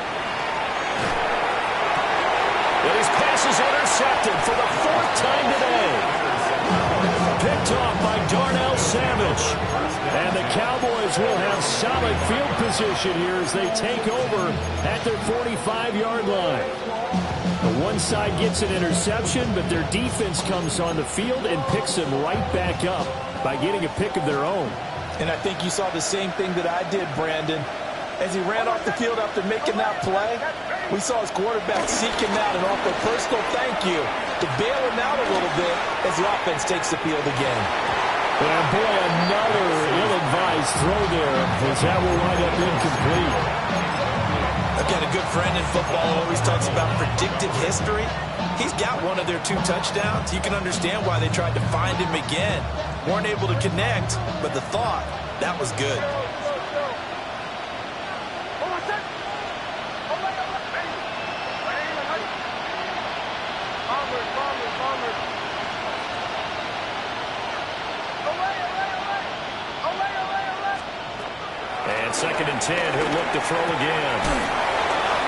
Speaker 1: And his pass is intercepted for the 4th time today. Picked off by Darnell Savage. And the Cowboys will have solid field position here as they take over at their 45-yard line. The one side gets an interception, but their defense comes on the field and picks them right back up by getting a pick of their own.
Speaker 2: And I think you saw the same thing that I did, Brandon. As he ran off the field after making that play, we saw his quarterback seek him out and offer a personal thank you to bail him out a little bit as the offense takes the field again.
Speaker 1: And boy, another ill-advised throw there as that will wind up incomplete.
Speaker 2: I've got a good friend in football who always talks about predictive history. He's got one of their 2 touchdowns. You can understand why they tried to find him again. Weren't able to connect, but the thought, that was good.
Speaker 1: And 2nd and 10, he'll look to throw again.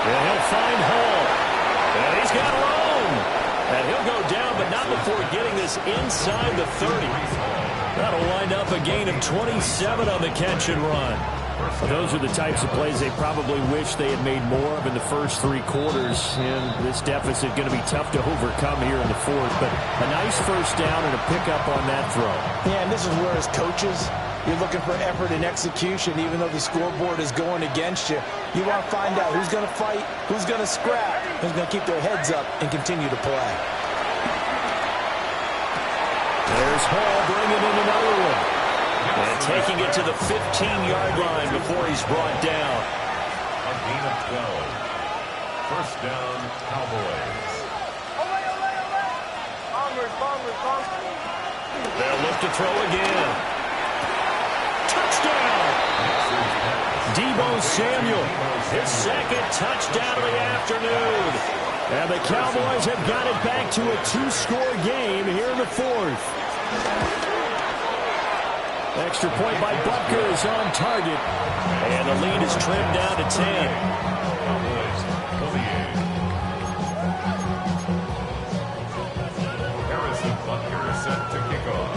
Speaker 1: And he'll find Hall. And he's got room. And he'll go down, but not before getting this inside the 30. That'll wind up a gain of 27 on the catch and run. Those are the types of plays they probably wish they had made more of in the first 3 quarters. And this deficit going to be tough to overcome here in the fourth. But a nice first down and a pickup on that throw.
Speaker 2: Yeah, and this is where as coaches, you're looking for effort and execution. Even though the scoreboard is going against you, you want to find out who's going to fight, who's going to scrap, who's going to keep their heads up and continue to play.
Speaker 1: There's Hall bringing in another one. And taking it to the 15-yard line before he's brought down.
Speaker 4: A gain of 12. First down, Cowboys.
Speaker 1: They'll look to throw again. Touchdown! Deebo Samuel, his second touchdown of the afternoon. And the Cowboys have got it back to a 2-score game here in the fourth. Extra point by Butker is on target. And the lead is trimmed down to 10.
Speaker 4: Harrison Butker is set to kick off.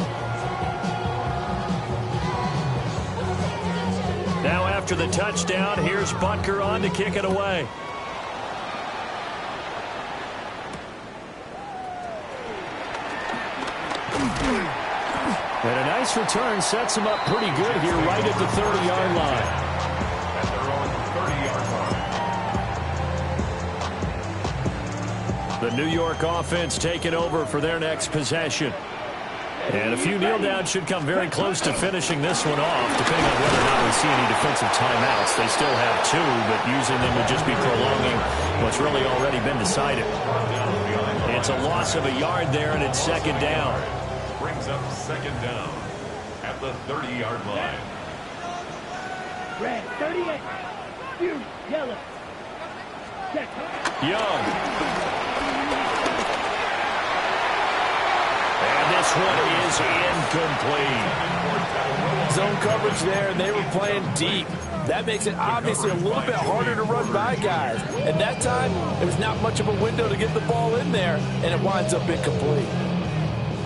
Speaker 1: Now after the touchdown, here's Butker on to kick it away. And a nice return sets him up pretty good here right at the 30-yard line.
Speaker 4: At their own 30-yard line.
Speaker 1: The New York offense taking over for their next possession. And a few kneel downs should come very close to finishing this one off, depending on whether or not we see any defensive timeouts. They still have 2, but using them would just be prolonging what's really already been decided. It's a loss of a yard there, and it's second down.
Speaker 4: Brings up second down at the 30-yard line.
Speaker 3: Red, 38. Blue, yellow. Check.
Speaker 1: Young. And this one is incomplete.
Speaker 2: Zone coverage there, and they were playing deep. That makes it obviously a little bit harder to run by guys. At that time, there's not much of a window to get the ball in there, and it winds up incomplete.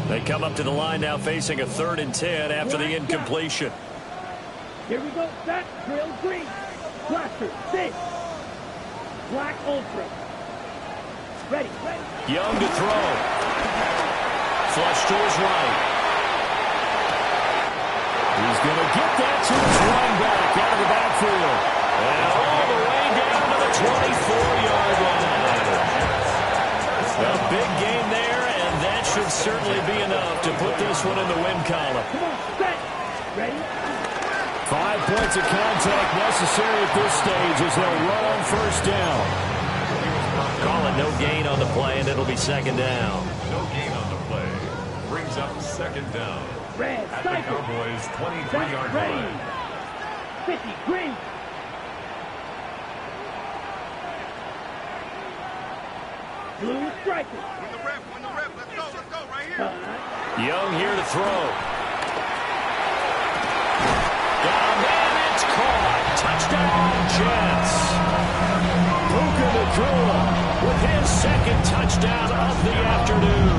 Speaker 1: They come up to the line now facing a 3rd and 10 after the incompletion.
Speaker 3: Here we go. Set. Drill green. Blaster. 6. Black ultra. Ready.
Speaker 1: Young to throw. Flush to his right. He's going to get that to his running back out of the backfield. And all the way down to the 24-yard line. A big gain there, and that should certainly be enough to put this one in the win column.
Speaker 3: Come on, set. Ready?
Speaker 1: 5 points of contact necessary at this stage as they'll run on first down. Call it no gain on the play, and it'll be second down.
Speaker 4: No gain on the play. Brings up second down.
Speaker 3: Red,
Speaker 4: at the
Speaker 3: cycle.
Speaker 4: Cowboys' 23-yard
Speaker 3: Ready.
Speaker 4: line.
Speaker 3: 50, green. Blue striker.
Speaker 6: When the rep, let's go right here.
Speaker 1: Young here to throw. Down there, it's caught. Touchdown, Jets. Puka Nacua with his second touchdown of the afternoon.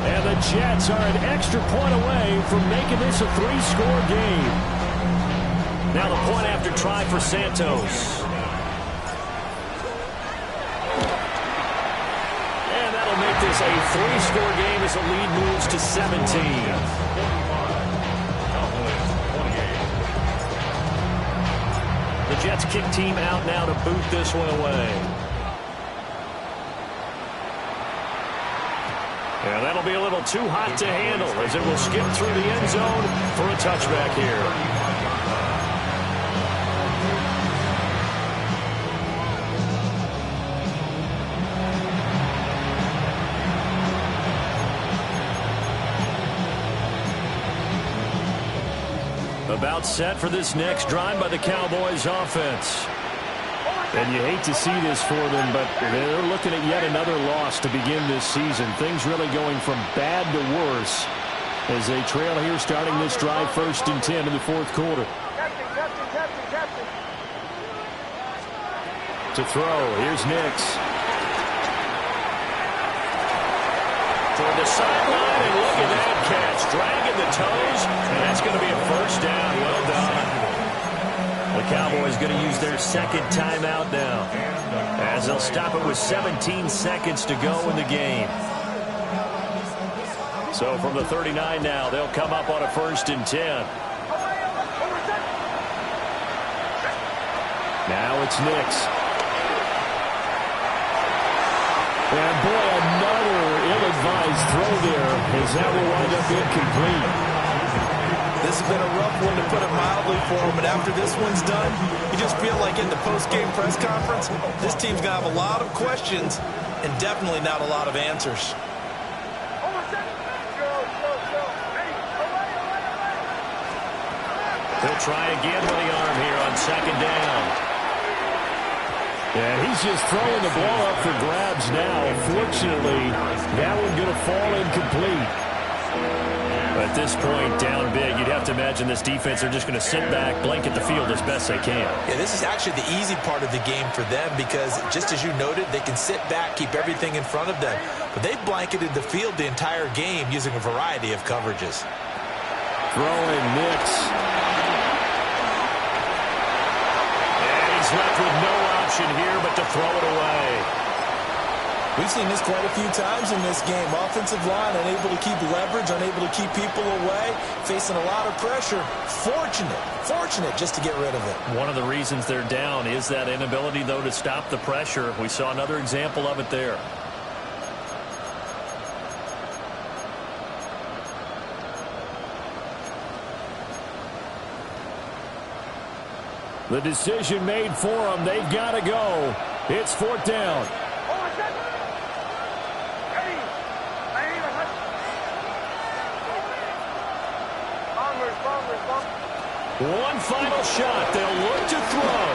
Speaker 1: And the Jets are an extra point away from making this a 3-score game. Now the point after try for Santos. And that'll make this a 3-score game as the lead moves to 17. The Jets kick team out now to boot this one away. And that'll be a little too hot to handle as it will skip through the end zone for a touchback here. About set for this next drive by the Cowboys offense. And you hate to see this for them, but they're looking at yet another loss to begin this season. Things really going from bad to worse as they trail here starting this drive 1st and 10 in the 4th quarter. To throw, here's Nix. Toward the sideline, and look at that catch. Dragging the toes, and that's going to be a first down. Well done. The Cowboys going to use their second timeout now, as they'll stop it with 17 seconds to go in the game. So from the 39 now, they'll come up on a 1st and 10. Now it's Nix. And boy, another ill-advised throw there, as that will wind up incomplete.
Speaker 2: This has been a rough one, to put it mildly, for him. And after this one's done, you just feel like in the post-game press conference, this team's going to have a lot of questions and definitely not a lot of answers.
Speaker 1: He'll try again with the arm here on 2nd down.
Speaker 5: And he's just throwing the ball up for grabs now. Fortunately, that one going to fall incomplete.
Speaker 1: At this point, down big, you'd have to imagine this defense are just going to sit back, blanket the field as best they can.
Speaker 2: Yeah, this is actually the easy part of the game for them because, just as you noted, they can sit back, keep everything in front of them. But they've blanketed the field the entire game using a variety of coverages.
Speaker 5: Throwing Nix.
Speaker 1: And he's left with no option here but to throw it away.
Speaker 2: We've seen this quite a few times in this game. Offensive line unable to keep leverage, unable to keep people away, facing a lot of pressure. Fortunate just to get rid of it.
Speaker 1: One of the reasons they're down is that inability, though, to stop the pressure. We saw another example of it there.
Speaker 5: The decision made for them. They've got to go. It's 4th down.
Speaker 1: One final shot. They'll look to throw.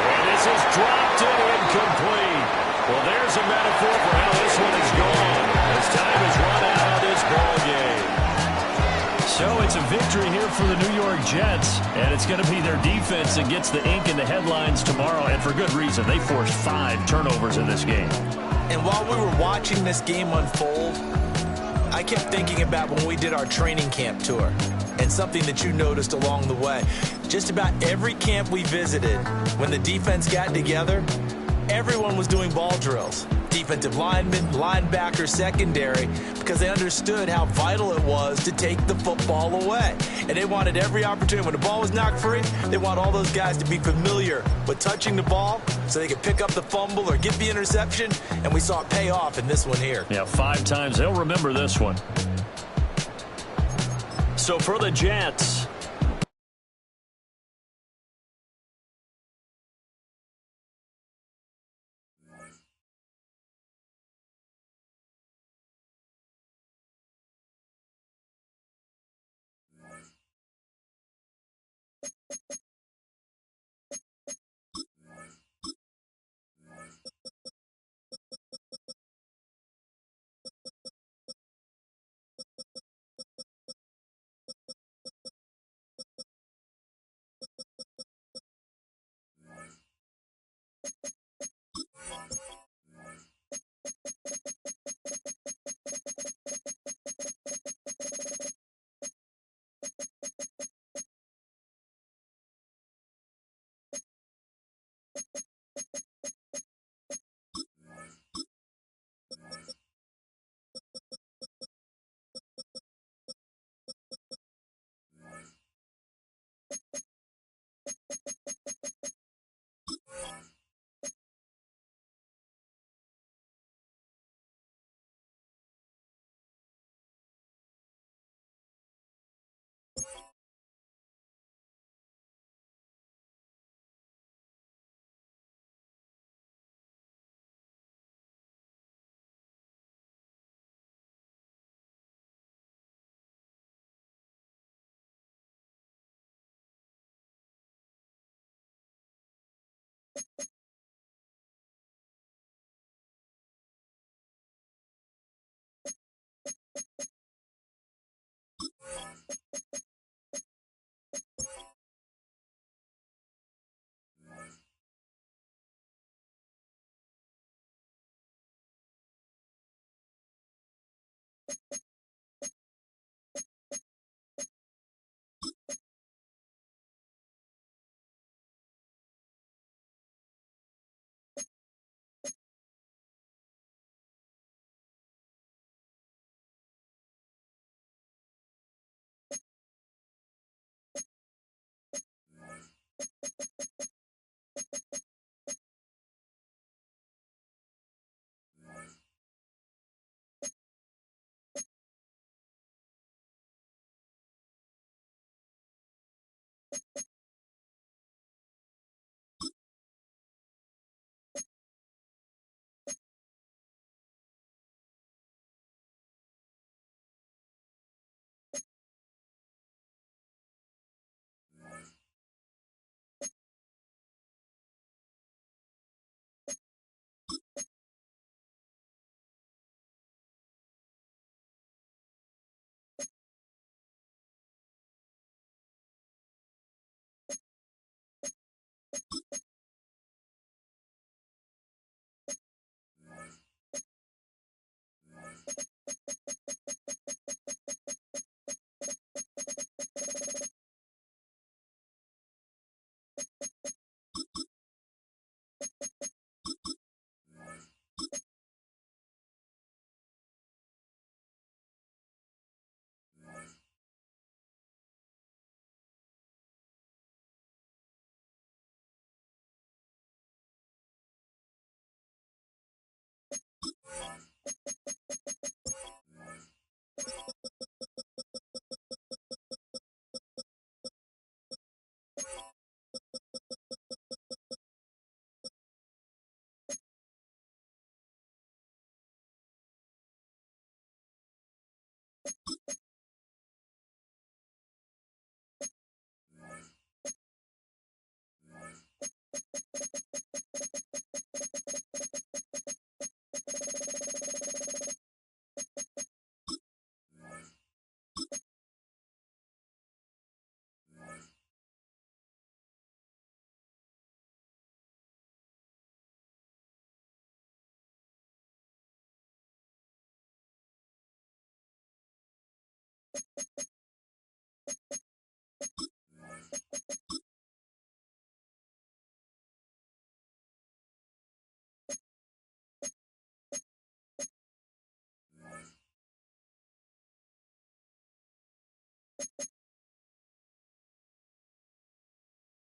Speaker 1: And this is dropped and incomplete. Well, there's a metaphor for how this one is gone, as time has run out of this ball game. So it's a victory here for the New York Jets, and it's going to be their defense that gets the ink in the headlines tomorrow, and for good reason. They forced 5 turnovers in this game.
Speaker 2: And while we were watching this game unfold, I kept thinking about when we did our training camp tour, and something that you noticed along the way. Just about every camp we visited, when the defense got together, everyone was doing ball drills. Defensive linemen, linebackers, secondary, because they understood how vital it was to take the football away. And they wanted every opportunity. When the ball was knocked free, they want all those guys to be familiar with touching the ball so they could pick up the fumble or get the interception, and we saw it pay off in this one here.
Speaker 1: Yeah, 5 times. They'll remember this one. So for the Jets,